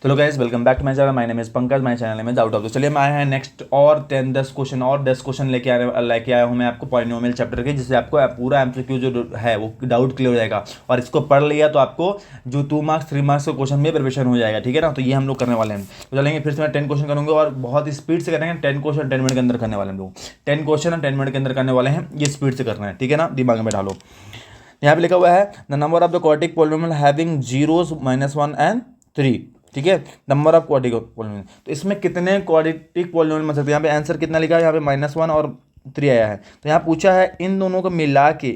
Hello guys, welcome back to my channel. My name is Pankaj. My channel में doubt of. तो चलिए हम आए हैं नेक्स्ट और 10 क्वेश्चन लेके आया हूँ मैं आपको पॉलिनोमियल चैप्टर के, जिससे आपको पूरा एमसीक्यू जो है वो डाउट क्लियर हो जाएगा। और इसको पढ़ लिया तो आपको जो 2 मार्क्स 3 मार्क्स के क्वेश्चन में प्रिपरेशन हो जाएगा, ठीक है ना। तो ये हम लोग करने वाले हैं। तो चलेंगे फिर से मैं 10 क्वेश्चन करूँगा और बहुत स्पीड से करेंगे। 10 क्वेश्चन 10 मिनट के अंदर करने वाले हम लोग। 10 क्वेश्चन 10 मिनट के अंदर करने वाले हैं, ये स्पीड से करना है, ठीक है ना। दिमाग में डालो। यहाँ पे लिखा हुआ है the number of the quadratic polynomial having zeros -1 and 3, ठीक है। नंबर ऑफ क्वाड्रेटिक पॉलिनोमियल, तो इसमें कितने क्वाड्रेटिक पॉलिनोमियल बन सकते हैं। यहाँ पे आंसर कितना लिखा है, यहाँ पे -1 और 3 आया है। तो यहाँ पूछा है इन दोनों को मिला के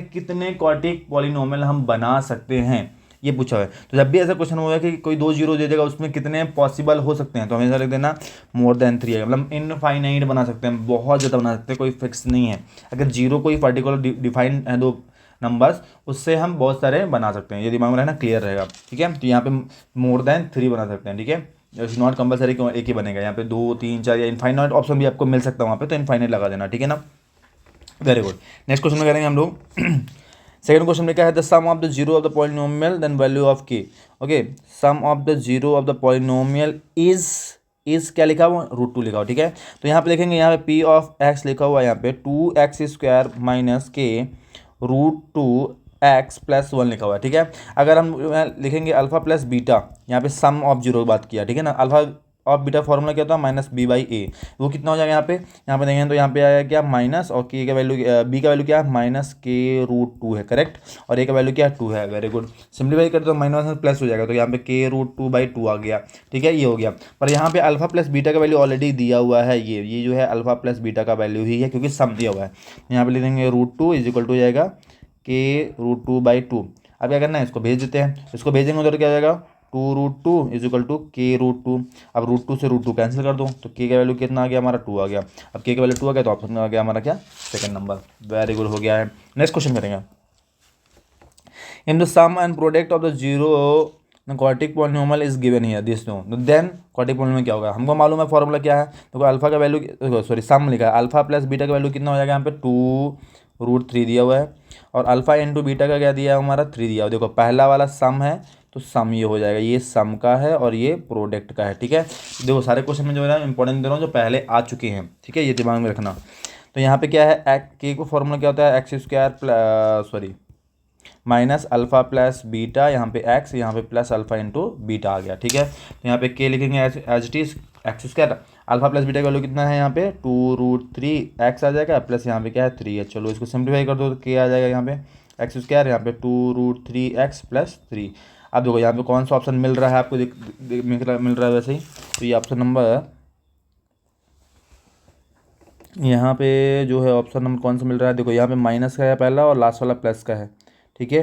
कितने क्वाड्रेटिक पॉलिनोमियल हम बना सकते हैं, ये पूछा है। तो जब भी ऐसा क्वेश्चन होगा कि कोई 2 जीरो दे देगा उसमें कितने पॉसिबल हो सकते हैं, तो हमेशा लिख देना मोर देन 3 है। मतलब इनफाइनाइट बना सकते हैं, बहुत ज़्यादा बना सकते हैं, कोई फिक्स नहीं है। अगर जीरो कोई पर्टिकुलर डिफाइन है दो नंबर्स, उससे हम बहुत सारे बना सकते हैं। ये दिमाग में रहना, क्लियर रहेगा, ठीक है। तो यहाँ पे मोर देन 3 बना सकते हैं, ठीक है। इट्स नॉट कंपलसरी कि एक ही बनेगा। यहाँ पे 2 3 4 या इनफाइनाइट ऑप्शन भी आपको मिल सकता है वहाँ पे, तो इनफाइनाइट लगा देना, ठीक है ना। Very good. नेक्स्ट क्वेश्चन में करेंगे हम लोग। सेकंड क्वेश्चन में क्या है, the sum of the zero of the polynomial then value of k. Okay, sum of the zero of the polynomial is क्या लिखा हुआ, √2 लिखा हुआ, ठीक है। तो यहाँ पे देखेंगे, यहाँ पे पी ऑफ एक्स लिखा हुआ है, यहाँ पे 2x² माइनस के √2x+1 लिखा हुआ है, ठीक है। अगर हम लिखेंगे अल्फा प्लस बीटा, यहाँ पे सम ऑफ जीरो की बात किया, ठीक है ना। अल्फा ऑफ बीटा फॉर्मूला क्या होता है, -b/a। वो कितना हो जाएगा यहाँ पे देखेंगे तो यहाँ पे आएगा क्या, माइनस, और के का वैल्यू बी का वैल्यू क्या है, -k√2 है, करेक्ट। और ए का वैल्यू क्या है, 2 है। Very good. सिंप्लीफाई करते तो माइनस प्लस हो जाएगा, तो यहाँ पे k√2/2 आ गया, ठीक है, ये हो गया। पर यहाँ पे अल्फा प्लस बीटा का वैल्यू ऑलरेडी दिया हुआ है, ये जो है अल्फा प्लस बीटा का वैल्यू ही है, क्योंकि सम दिया हुआ है। यहाँ पे लिख देंगे √2 = हो जाएगा k√2/2। अब क्या करना है, इसको भेज देते हैं। इसको भेजेंगे उधर क्या हो जाएगा, 2√2 = k√2। अब √2 से √2 कैंसिल कर दो, तो k का वैल्यू कितना आ गया, हमारा 2 आ गया। अब k का वैल्यू 2 आ गया तो ऑप्शन में आ गया हमारा क्या, सेकंड नंबर। वेरी गुड, हो गया है। नेक्स्ट क्वेश्चन करेंगे। In the sum and product of the zero quadratic polynomial is given here this no, then quadratic polynomial क्या होगा, हमको मालूम है फॉर्मूला क्या है। तो अल्फा का वैल्यू, सॉरी सम लिखा है, अल्फा प्लस बीटा का वैल्यू कितना हो जाएगा, यहाँ पे 2√3 दिया हुआ है। और अल्फा इंटू बीटा का क्या दिया है, हमारा 3 दिया हुआ। देखो पहला वाला सम है, तो सम ये हो जाएगा, ये सम का है और ये प्रोडक्ट का है, ठीक है। देखो सारे क्वेश्चन में जो है इंपॉर्टेंट दे रहा हूँ, जो पहले आ चुके हैं, ठीक है, ये दिमाग में रखना। तो यहाँ पे क्या है, के को फॉर्मूला क्या होता है, x², minus alpha plus beta, यहाँ पे एक्स, यहाँ पे प्लस अल्फा इंटू बीटा आ गया, ठीक है। तो यहाँ पे के लिखेंगे as it is x²। Alpha plus beta का वैल्यू कितना है, यहाँ पे 2√3x आ जाएगा, प्लस यहाँ पे क्या है 3 है। चलो इसको सिंप्लीफाई कर दो तो के आ जाएगा, यहाँ पे x², यहाँ पे 2√3x+3। अब देखो यहाँ पे कौन सा ऑप्शन मिल रहा है आपको, मिल रहा है वैसे ही। तो ये ऑप्शन नंबर, यहाँ पे जो है ऑप्शन नंबर कौन सा मिल रहा है, देखो यहाँ पे माइनस का है पहला और लास्ट वाला प्लस का है, ठीक है।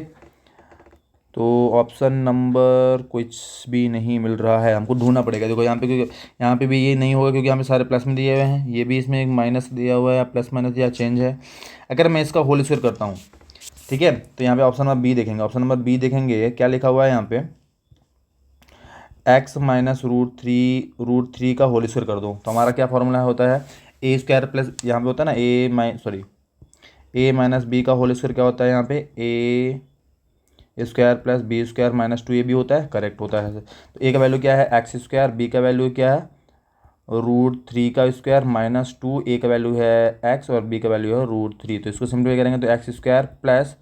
तो ऑप्शन नंबर कुछ भी नहीं मिल रहा है, हमको ढूंढना पड़ेगा। देखो यहाँ पे, क्योंकि यहाँ पे भी ये नहीं होगा, क्योंकि यहाँ पे सारे प्लस में दिए हुए हैं, ये भी इसमें एक माइनस दिया हुआ है या प्लस माइनस या चेंज है। अगर मैं इसका होल स्क्वायर करता हूँ, ठीक है, तो यहाँ पे ऑप्शन नंबर बी देखेंगे। ऑप्शन नंबर बी देखेंगे क्या लिखा हुआ है, यहाँ पे x -√3 का होल स्क्वायर कर दो, तो हमारा क्या फॉर्मूला होता है, a² प्लस, यहाँ पे होता है ना a माइनस बी का होल स्क्वायर क्या होता है, यहाँ पे a² प्लस b² -2 ये भी होता है, करेक्ट होता है। तो a का वैल्यू क्या है, x², b का वैल्यू क्या है, √3 का स्क्वायर -2, a का वैल्यू है x और b का वैल्यू है √3। तो इसको सिंप्लीफाई करेंगे तो x² प्लस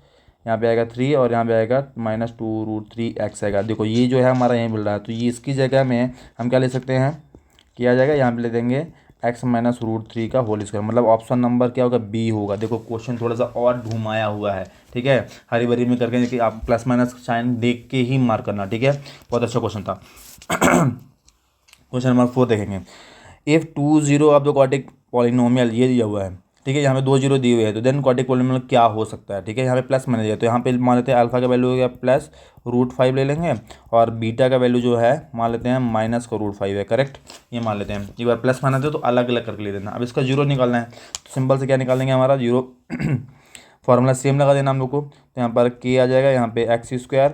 यहाँ पे आएगा 3 और यहाँ पे आएगा -2√3x आएगा। देखो ये जो है हमारा यहीं मिल रहा है, तो ये इसकी जगह में हम क्या ले सकते हैं, किया जाएगा, यहाँ पे ले देंगे x -√3 का होल स्क्वायर। मतलब ऑप्शन नंबर क्या होगा, बी होगा। देखो क्वेश्चन थोड़ा सा और घुमाया हुआ है, ठीक है, हरी भरी में करके कि आप प्लस माइनस साइन देख के ही मार्क करना, ठीक है। बहुत अच्छा क्वेश्चन था। क्वेश्चन नंबर 4 देखेंगे। If 2 zero of the quadratic polynomial, ये दिया हुआ है, ठीक है, यहाँ पे 2 जीरो दिए हुए हैं, तो देन क्वाड्रेटिक पॉलिनोमियल क्या हो सकता है, ठीक है। यहाँ पे प्लस मान लिया, तो यहाँ पे मान लेते हैं अल्फा का वैल्यू हो गया +√5 ले लेंगे, और बीटा का वैल्यू जो है मान लेते हैं -√5 है, करेक्ट, ये मान लेते हैं। एक बार प्लस माना तो अलग अलग करके ले देना। अब इसका जीरो निकालना है, तो सिंपल से क्या निकाल देंगे, हमारा जीरो फॉर्मूला सेम लगा देना हम लोग को। तो यहाँ पर के आ जाएगा, यहाँ पे x²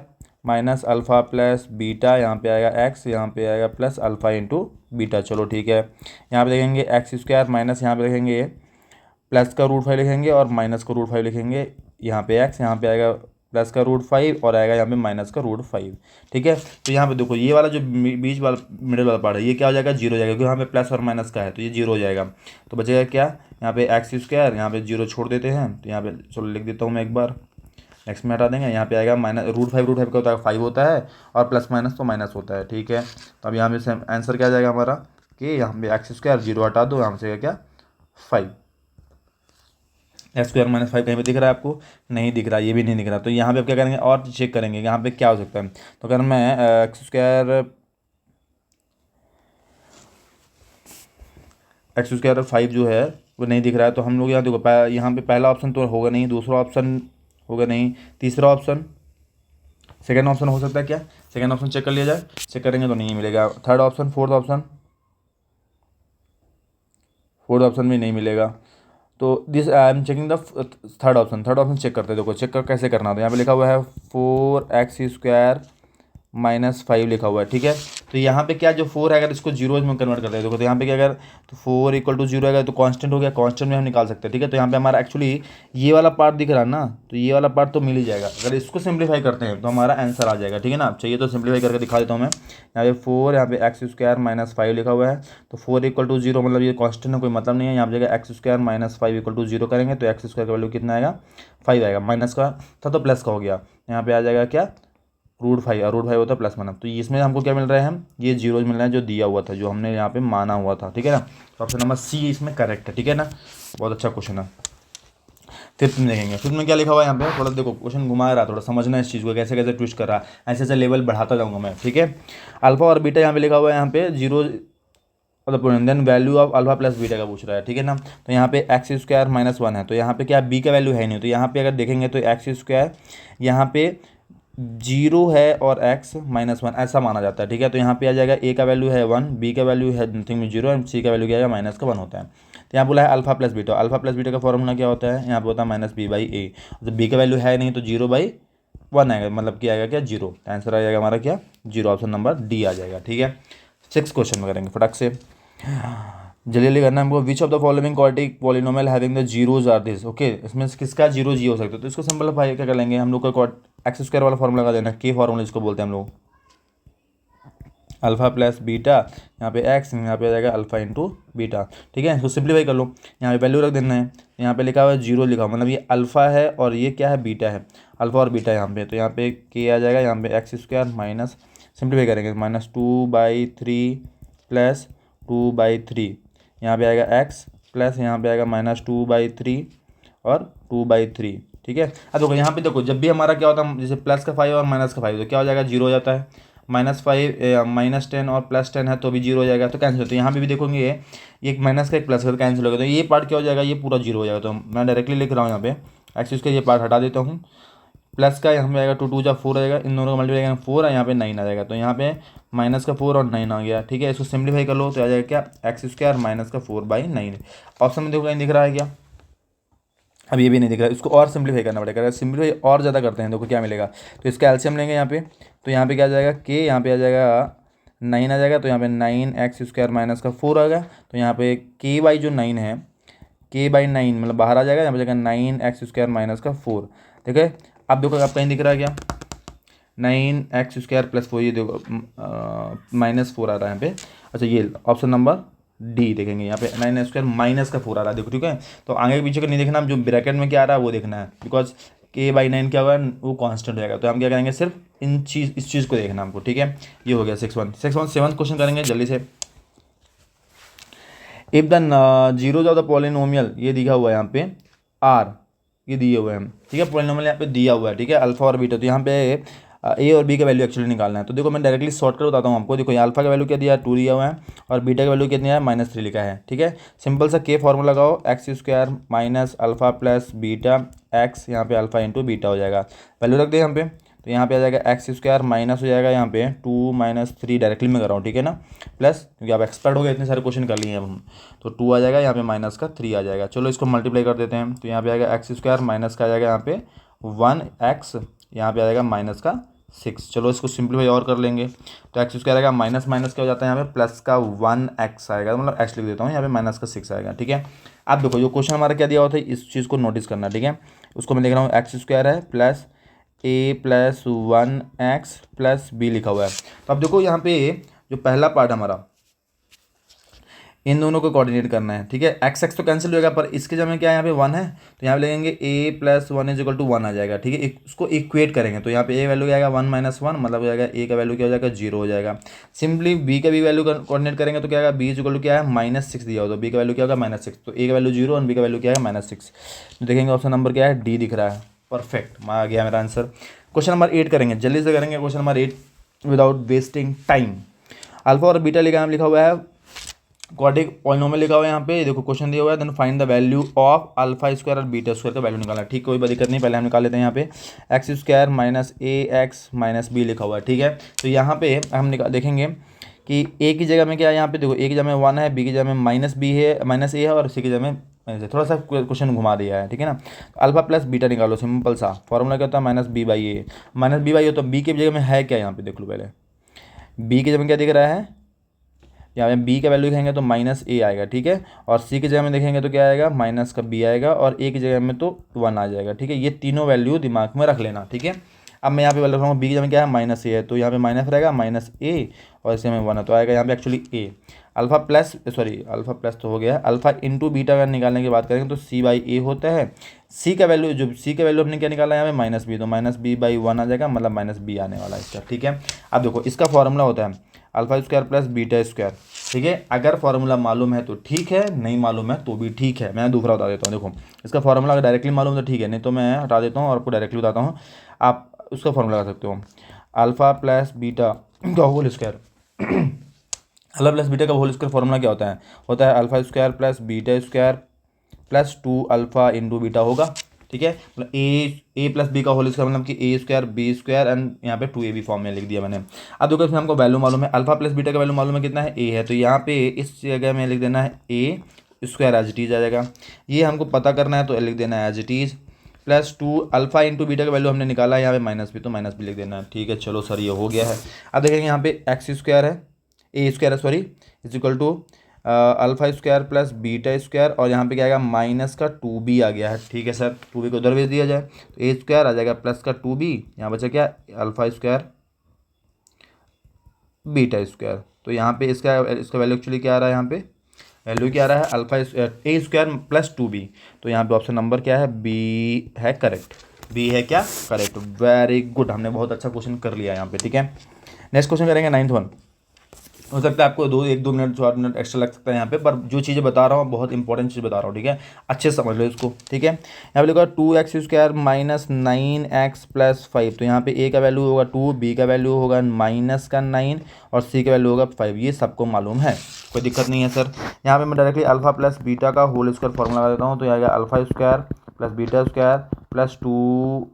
minus alpha plus beta, यहाँ पे आएगा x, यहाँ पे आएगा प्लस अल्फ़ा इंटू बीटा। चलो ठीक है, यहाँ पे देखेंगे x² माइनस, यहाँ पे देखेंगे प्लस का √5 लिखेंगे और माइनस का √5 लिखेंगे, यहाँ पे x, यहाँ पे आएगा प्लस का रूट 5 और आएगा यहाँ पे माइनस का रूट 5। ठीक है, तो यहाँ पे देखो ये वाला जो बीच वाला मिडिल वाला पार्ट है ये क्या हो जाएगा, जीरो हो जाएगा, क्योंकि यहाँ पे प्लस और माइनस का है तो ये जीरो हो जाएगा। तो बचेगा क्या, यहाँ पे एक्स स्क्वायर, यहाँ पे जीरो छोड़ देते हैं, तो यहाँ पे चलो लिख देता हूँ मैं एक बार, नेक्स्ट में हटा देंगे। यहाँ पे आएगा माइनस रूट 5 का होता है 5 होता है, और प्लस माइनस तो माइनस होता है। ठीक है, तो अब यहाँ पे सेम आंसर क्या आ जाएगा हमारा कि यहाँ पे एक्स स्क्वायर, जीरो हटा दो, यहाँ से क्या 5। एक्स स्क्वायर माइनस 5 कहीं पे दिख रहा है आपको, नहीं दिख रहा, ये भी नहीं दिख रहा। तो यहाँ पे आप क्या करेंगे और चेक करेंगे यहाँ पे क्या हो सकता है। तो अगर मैं एक्स स्क्वायर 5 जो है वो नहीं दिख रहा है, तो हम लोग यहाँ देखो यहाँ पे पहला ऑप्शन तो होगा नहीं, दूसरा ऑप्शन होगा नहीं, तीसरा ऑप्शन, सेकंड ऑप्शन हो सकता है क्या, सेकंड ऑप्शन चेक कर लिया जाए, चेक करेंगे तो नहीं मिलेगा। थर्ड ऑप्शन, फोर्थ ऑप्शन भी नहीं मिलेगा। तो this I am checking the third option, check करते हैं। देखो चेक कर कैसे करना था, यहाँ पे लिखा हुआ है 4x² माइनस 5 लिखा हुआ है। ठीक है, तो यहाँ पे क्या जो 4 है अगर इसको जीरोज में कन्वर्ट करते हैं, देखो तो यहाँ पे क्या, अगर तो 4 इक्वल टू 0 है तो कांस्टेंट हो गया, कांस्टेंट में हम निकाल सकते हैं। ठीक है, तो यहाँ पे हमारा एक्चुअली ये वाला पार्ट दिख रहा है ना, तो ये वाला पार्ट तो मिल ही जाएगा। अगर इसको सिंप्लीफाई करते हैं तो हमारा आंसर आ जाएगा। ठीक है ना, चाहिए तो सिंप्लीफाई करके दिखा देता हूँ मैं। यहाँ पे 4, यहाँ पे x² माइनस 5 लिखा हुआ है, तो 4 इक्वल टू 0 मतलब ये कांस्टेंट है, कोई मतलब नहीं है। यहाँ पे जगह x² माइनस 5 इक्वल टू 0 करेंगे तो x² का वैल्यू कितना आएगा, 5 आएगा। माइनस का था तो प्लस का हो गया, यहाँ पे आ जाएगा क्या, रूट 5, और रूट 5 होता है प्लस माइनस। तो इसमें हमको क्या मिल रहा है, हम ये जीरोज मिल रहा है जो दिया हुआ था, जो हमने यहाँ पे माना हुआ था। ठीक है ना, तो ऑप्शन नंबर सी इसमें करेक्ट है। ठीक है ना, बहुत अच्छा क्वेश्चन है। फिफ्थ में देखेंगे, फिफ्थ में क्या लिखा हुआ है यहाँ पे, थोड़ा देखो क्वेश्चन घुमा रहा है, थोड़ा समझना है इस चीज़ को कैसे कैसे ट्विस्ट कर रहा है, ऐसे ऐसे लेवल बढ़ाता जाऊँगा मैं। ठीक है, अल्फा और बीटा यहाँ पे लिखा हुआ है, यहाँ पे जीरो मतलब then value of alpha plus beta का पूछ रहा है। ठीक है ना, तो यहाँ पे x² माइनस 1 है, तो यहाँ पे क्या b का वैल्यू है नहीं, तो यहाँ पे अगर देखेंगे तो x² यहाँ पे 0 है और x माइनस 1 ऐसा माना जाता है। ठीक है, तो यहाँ पे आ जाएगा a का वैल्यू है 1, b का वैल्यू है नथिंग में 0, एंड c का वैल्यू क्या है, माइनस का 1 होता है। तो यहाँ बोला है अल्फा प्लस बीटा, का फॉर्मूला क्या होता है, यहाँ पे होता है माइनस b/a। तो b का वैल्यू है नहीं तो 0/1 आएगा, मतलब क्या आएगा क्या, 0। आंसर आ जाएगा हमारा क्या, 0, ऑप्शन नंबर डी आ जाएगा। ठीक है, 6 क्वेश्चन में करेंगे फटाक से, जल्दी जल्दी करना है हमको। Which of the following quadratic polynomial having the zeros are this, okay, इसमें किसका जीरो जी हो सकता है। तो इसको सिंपलीफाई क्या कर लेंगे हम लोग का, x² वाला फॉर्मूला लगा देना, के फॉर्मूला इसको बोलते हैं हम लोग, अल्फा प्लस बीटा, यहाँ पे x, यहाँ पे आ जाएगा अल्फा इंटू बीटा। ठीक है, इसको सिंप्लीफाई कर लो, यहाँ पे वैल्यू रख देना है, यहाँ पे लिखा हुआ है 0 लिखा हुआ, मतलब ये अल्फा है और ये क्या है, बीटा है, अल्फा और बीटा यहाँ पे। तो यहाँ पे के आ जाएगा, यहाँ पे x² माइनस, सिंप्लीफाई करेंगे, -2/3 प्लस 2/3, यहाँ पे आएगा x प्लस यहाँ पे आएगा -2/3 और 2/3। ठीक है, अब देखो यहाँ पे देखो जब भी हमारा क्या होता है, जैसे प्लस का 5 और माइनस का 5 तो क्या हो जाएगा, 0 हो जाता है। -5 -10 और +10 है तो भी 0 हो जाएगा, तो कैंसिल होता है। यहाँ पे भी देखोगे ये एक माइनस का एक प्लस का तो कैंसिल होगा, तो ये पार्ट क्या हो जाएगा, ये पूरा 0 हो जाएगा। तो मैं डायरेक्टली लिख रहा हूँ यहाँ पे एक्सिस का ये पार्ट हटा देता हूँ, प्लस का यहाँ पे आएगा 2 2 जा 4 आएगा, इन दोनों का मल्टीप्लाई 4 है, यहाँ पे 9 आ जाएगा। तो यहाँ पे माइनस का 4 और 9 आ गया। ठीक है, इसको सिंप्लीफाई कर लो तो आ जाएगा क्या, x² माइनस का 4/9। ऑप्शन में देखो कहीं दिख रहा है क्या, अब ये भी नहीं दिख रहा है, इसको और सिंप्लीफाई करना पड़ेगा। अगर सिंप्लीफाई और ज़्यादा करते हैं देखो क्या मिलेगा, तो इसका एलसीएम लेंगे यहाँ पे, तो यहाँ पे क्या आ जाएगा, के यहाँ पे आ जाएगा 9 आ जाएगा, तो यहाँ पे 9x² माइनस का 4 आ गया, तो यहाँ पे k/9 जो 9 है, k/9 मतलब बाहर आ जाएगा, यहाँ पे जाएगा 9x² माइनस का 4। ठीक है, अब देखो आप कहीं दिख रहा है क्या, 9x² प्लस 4, ये देखो -4 आ रहा है यहाँ पे। अच्छा ये ऑप्शन नंबर डी देखेंगे, यहाँ पे 9x² माइनस का 4 आ रहा है, देखो ठीक है। तो आगे पीछे का नहीं देखना, जो ब्रैकेट में क्या आ रहा है वो देखना है, बिकॉज k/9 क्या होगा, वो कांस्टेंट हो जाएगा। तो हम क्या करेंगे, सिर्फ इस चीज़ को देखना हमको। ठीक है, ये हो गया 6 1 7 क्वेश्चन करेंगे जल्दी से। If the zeros of the polynomial, ये दिखा हुआ है यहाँ पे आर, ये दिए हुए हैं। ठीक है, पॉलिनोमियल यहाँ पे दिया हुआ है। ठीक है, अल्फा और बीटा, तो यहाँ पे ए और बी का वैल्यू एक्चुअली निकालना है। तो देखो मैं डायरेक्टली शॉर्टकट बताता हूँ आपको। देखो ये अल्फा का वैल्यू क्या दिया है, 2 दिया हुआ है, और बीटा का वैल्यू क्या दिया है, -3 लिखा है। ठीक है, सिंपल सा के फॉर्मूला लगाओ, x² minus alpha plus beta x, यहाँ पे अल्फा इंटू बीटा हो जाएगा। वैल्यू रख दे यहाँ पे, तो यहाँ पे आ जाएगा x² माइनस हो जाएगा यहाँ पे 2 - 3, डायरेक्टली मैं कर रहा हूँ। ठीक है ना, प्लस, क्योंकि आप एक्सपर्ट हो गए, इतने सारे क्वेश्चन कर लिए हैं हम, तो 2 आ जाएगा, यहाँ पे -3 आ जाएगा। चलो इसको मल्टीप्लाई कर देते हैं, तो यहाँ पे आएगा x² माइनस का आ जाएगा यहाँ पे 1x, यहाँ पे आ जाएगा -6। चलो इसको सिंप्लीफाई और कर लेंगे, तो x² आएगा माइनस माइनस क्या हो जाता है यहाँ पे, प्लस का 1x आएगा, मतलब x लिख देता हूँ, यहाँ पे -6 आएगा। ठीक है, अब देखो जो क्वेश्चन हमारा क्या दिया हुआ था, इस चीज़ को नोटिस करना। ठीक है, उसको मैं लिख रहा हूँ, x² है प्लस a+1x+b लिखा हुआ है। तो अब देखो यहाँ पे जो पहला पार्ट हमारा, इन दोनों को कोऑर्डिनेट करना है, ठीक है। एक्स एक्स तो कैंसिल हो जाएगा, पर इसके जगह में क्या है, यहाँ पे 1 है, तो यहाँ पे लगेंगे a+1 = 1 आ जाएगा, ठीक है। उसको इक्वेट करेंगे तो यहाँ पे a वैल्यू आएगा 1 - 1, मतलब हो जाएगा a का वैल्यू क्या हो जाएगा, 0 हो जाएगा। सिंपली b का भी वैल्यू कोऑर्डिनेट करेंगे तो क्या आएगा, b = क्या है, -6 दिया हो तो b का वैल्यू क्या होगा, -6, तो a का वैल्यू 0 और b का वैल्यू क्या है, -6। तो देखेंगे ऑप्शन नंबर क्या है, डी दिख रहा है। परफेक्ट, आ गया मेरा आंसर। क्वेश्चन नंबर 8 करेंगे, जल्दी से करेंगे question number 8 without wasting time. Alpha और बीटा लिखा हुआ है, क्वाड्रेटिक पॉलिनोमियल लिखा हुआ है यहाँ पे, देखो क्वेश्चन दिया हुआ है, then find the value of alpha square और बीटा स्क्वायर का वैल्यू निकालना। ठीक, कोई दिक्कत नहीं, पहले हम निकाल लेते हैं। यहाँ पे x² - ax - b लिखा हुआ है, ठीक है। तो यहाँ पे हम देखेंगे कि a की जगह में क्या है, यहाँ पे देखो a की जगह में 1 है, b की जगह में -b है, -a है, और c की जगह में थोड़ा सा क्वेश्चन घुमा दिया है, ठीक है ना। अल्फा प्लस बीटा निकालो, सिंपल सा फॉर्मूला क्या होता है, -b/a। -b/a तो b की जगह में है क्या, यहाँ पे देख लो पहले, b की जगह में क्या दिख रहा है, यहाँ पे b का वैल्यू देखेंगे तो -a आएगा, ठीक है। और c की जगह में देखेंगे तो क्या आएगा, -b आएगा, और a की जगह में तो 1 आ जाएगा, ठीक है। ये तीनों वैल्यू दिमाग में रख लेना, ठीक है। अब मैं यहाँ पे वैल्यू रखूँगा, b की जगह में क्या है, -a है, तो यहाँ पे माइनस रहेगा, -a, और इसके में 1 है, तो आएगा यहाँ पे एक्चुअली a। अल्फा प्लस तो हो गया, अल्फा इंटू बीटा अगर निकालने की बात करेंगे तो c/a होता है। c का वैल्यू हमने क्या निकाला है यहाँ पे, -b, तो -b/1 आ जाएगा, मतलब -b आने वाला है इसका, ठीक है। अब देखो इसका फॉर्मूला होता है α² + β², ठीक है। अगर फॉर्मूला मालूम है तो ठीक है, नहीं मालूम है तो भी ठीक है। मैं दूसरा बता देता हूँ, देखो इसका फॉर्मूला अगर डायरेक्टली मालूम है तो ठीक है, नहीं तो मैं हटा देता हूँ और आपको डायरेक्टली बताता हूँ, आप उसका फॉर्मूला लगा सकते हो। अल्फा प्लस बीटा का whole square alpha plus beta का होल स्क्वायर फॉर्मूला क्या होता है, α² + β² + 2α × बीटा होगा, ठीक है। मतलब a + b का होल स्क्वायर, मतलब कि a² b² एंड यहाँ पे 2ab फॉर्म में लिख दिया मैंने। अब देखो इसमें हमको वैल्यू मालूम है, अल्फा प्लस बीटा का वैल्यू मालूम है कितना है, a है, तो यहाँ पे इस जगह में लिख देना है a² एज इट इज आ जाएगा। ये हमको पता करना है तो लिख देना है as it is, +2 alpha × beta का वैल्यू हमने निकाला है यहाँ पे -b, तो -b लिख देना है, ठीक है। चलो सर ये हो गया है। अब देखेंगे यहाँ पे x² है, a² है सॉरी, = α² + β², और यहाँ पे क्या आएगा, -2b आ गया है, ठीक है सर। 2b को उधर भेज दिया जाए तो a² आ जाएगा +2b, यहाँ बचा क्या, α² β²। तो यहाँ पे इसका वैल्यू एक्चुअली क्या आ रहा है, यहाँ पे वैल्यू क्या आ रहा है, a² + 2b। तो यहाँ पे ऑप्शन नंबर क्या है, बी है करेक्ट, बी है क्या करेक्ट। वेरी गुड, हमने बहुत अच्छा क्वेश्चन कर लिया यहाँ पे, ठीक है। नेक्स्ट क्वेश्चन करेंगे 9th वन। हो सकता है आपको 1-2 मिनट 4 मिनट एक्स्ट्रा लग सकता है यहाँ पे, पर जो चीज़ें बता रहा हूँ बहुत इंपॉर्टेंट चीज़ बता रहा हूँ, ठीक है। अच्छे से समझ लो इसको, ठीक है। यहाँ पे लिखा 2x² - 9x + 5, तो यहाँ पे a का वैल्यू होगा 2, b का वैल्यू होगा -9 और c का वैल्यू होगा 5, ये सबको मालूम है, कोई दिक्कत नहीं है सर। यहाँ पे मैं डायरेक्टली अल्फा प्लस बीटा का होल स्क्वायर फॉर्मूला लगा देता हूँ, तो ये आएगा α² + β² + 2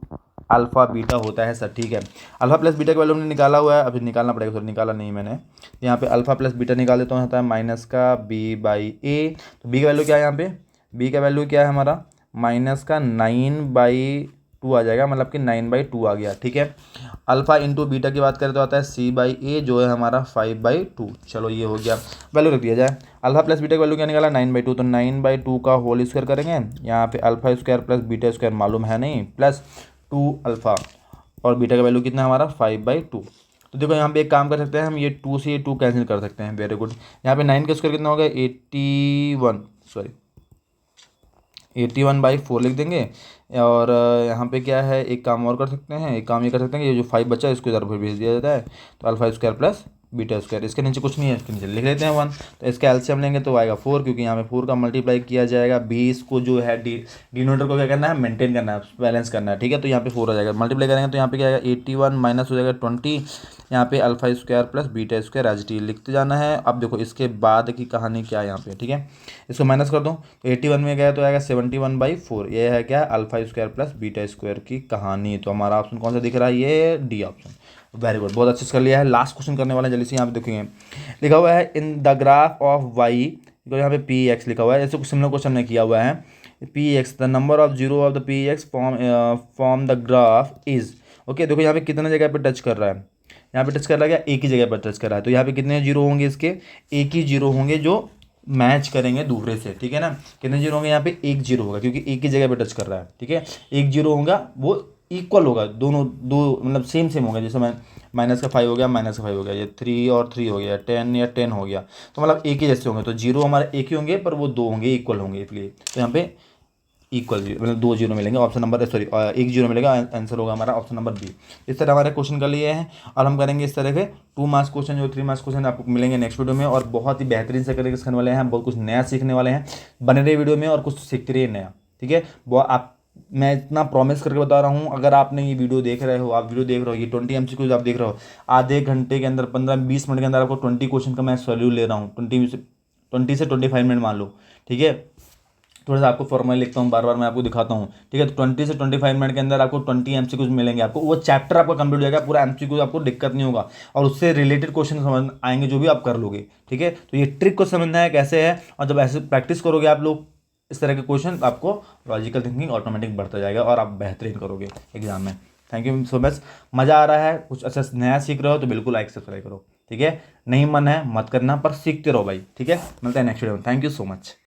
अल्फा बीटा होता है सर, ठीक है। अल्फा प्लस बीटा का वैल्यू हमने निकाला हुआ है, अभी निकालना पड़ेगा, सॉरी निकाला नहीं मैंने। यहाँ पे अल्फा प्लस बीटा निकाल देता हूँ, होता है -b/a। तो b का वैल्यू क्या है, यहाँ पे b का वैल्यू क्या है हमारा, -9/2 आ जाएगा, मतलब कि 9/2 आ गया, ठीक है। अल्फा इंटू बीटा की बात करें तो आता है c/a, जो है हमारा 5/2। चलो ये हो गया, वैल्यू रख दिया जाए। अल्फा प्लस बीटा का वैल्यू क्या निकाला, 9/2, तो 9/2 का होल स्क्वायर करेंगे। यहाँ पे α² + β² मालूम है नहीं, +2 अल्फा, और बीटा का वैल्यू कितना है हमारा 5/2। तो देखो यहाँ पे एक काम कर सकते हैं हम, ये 2 से ये 2 कैंसिल कर सकते हैं, वेरी गुड। यहाँ पे 9 का स्क्वायर कितना होगा, 81/4 लिख देंगे। और यहाँ पे क्या है, एक काम और कर सकते हैं, एक काम ये कर सकते हैं कि ये जो 5 बचा है इसको इधर भेज दिया जाता है, तो α² + β², इसके नीचे कुछ नहीं है, इसके नीचे लिख लेते हैं 1। तो इसका एलसीएम लेंगे तो आएगा 4, क्योंकि यहाँ पे 4 का मल्टीप्लाई किया जाएगा, 20 को जो है डिनोमिनेटर को क्या करना है, मेंटेन करना है, बैलेंस करना है, ठीक है। तो यहाँ पे 4 आ जाएगा, मल्टीप्लाई करेंगे तो यहाँ पे क्या आएगा, 81 माइनस हो जाएगा 20, यहाँ पे α² + β² एज इट इज लिखते जाना है। अब देखो इसके बाद की कहानी क्या है यहाँ पे, ठीक है। इसको माइनस कर दो तो 81 में गया तो आएगा 71/4, ये है क्या, α² + β² की कहानी। तो हमारा ऑप्शन कौन सा दिख रहा है, ये डी ऑप्शन। वेरी गुड, बहुत अच्छे से कर लिया है। लास्ट क्वेश्चन करने वाले हैं, जल्दी से यहाँ पे देखेंगे, लिखा हुआ है in the graph of y, तो यहाँ पे px लिखा हुआ है, ऐसे कुछ सिमिलर क्वेश्चन ने किया हुआ है। px the number of zero of the px form the graph is, okay. देखो यहाँ पे कितने जगह पे टच कर रहा है, यहाँ पे टच कर रहा है क्या, एक ही जगह पर टच कर रहा है, तो यहाँ पे कितने जीरो होंगे इसके, एक ही जीरो होंगे जो मैच करेंगे दूसरे से, ठीक है ना। कितने जीरो होंगे, यहाँ पे एक जीरो होगा, क्योंकि एक ही जगह पे टच कर रहा है, ठीक है। एक जीरो होगा वो इक्वल होगा, दोनों दो मतलब सेम सेम होगा। जैसे मैं माइनस का 5 हो गया, माइनस का 5 हो गया, ये 3 और 3 हो गया, 10 या 10 हो गया, तो मतलब एक ही जैसे होंगे। तो जीरो हमारे एक ही होंगे पर वो दो होंगे, इक्वल होंगे, इसलिए तो यहाँ पे इक्वल जीरो मतलब दो जीरो मिलेंगे, ऑप्शन नंबर सॉरी एक जीरो मिलेगा, आंसर होगा हमारा ऑप्शन नंबर बी। इस तरह हमारे क्वेश्चन कर लिए हैं और हम करेंगे इस तरह के 2 मार्क्स क्वेश्चन जो 3 मार्क्स क्वेश्चन आपको मिलेंगे नेक्स्ट वीडियो में, और बहुत ही बेहतरीन से करके सीखने वाले हैं, बहुत कुछ नया सीखने वाले हैं। बने रहिए वीडियो में और कुछ सीखते रहिए नया, ठीक है। वो आप मैं इतना प्रॉमिस करके बता रहा हूँ, अगर आपने ये वीडियो देख रहे हो, आप वीडियो देख रहे हो, ये 20 MCQ आप देख रहे हो, आधे घंटे के अंदर 15-20 मिनट के अंदर आपको 20 क्वेश्चन का मैं सॉल्यूशन ले रहा हूँ, 20 से 25 मिनट मान लो, ठीक है। थोड़ा सा आपको फॉर्मूला लिखता हूँ, बार बार मैं आपको दिखाता हूँ, ठीक है। तो 20 से 25 मिनट के अंदर आपको 20 MCQs मिलेंगे, आपको वो चैप्टर आपका कंप्लीट हो जाएगा पूरा, MCQ आपको दिक्कत नहीं होगा, और उससे रिलेटेड क्वेश्चन समझ आएंगे जो भी आप कर लोगे, ठीक है। तो ये ट्रिक को समझना है कैसे है, और जब ऐसे प्रैक्टिस करोगे आप लोग इस तरह के क्वेश्चन, आपको लॉजिकल थिंकिंग ऑटोमेटिक बढ़ता जाएगा और आप बेहतरीन करोगे एग्जाम में। Thank you so much. मज़ा आ रहा है, कुछ अच्छा नया सीख रहे हो तो बिल्कुल लाइक सब्सक्राइब करो, ठीक है। नहीं मन है मत करना, पर सीखते रहो भाई, ठीक है। मिलते हैं नेक्स्ट वीडियो में, थैंक यू सो मच।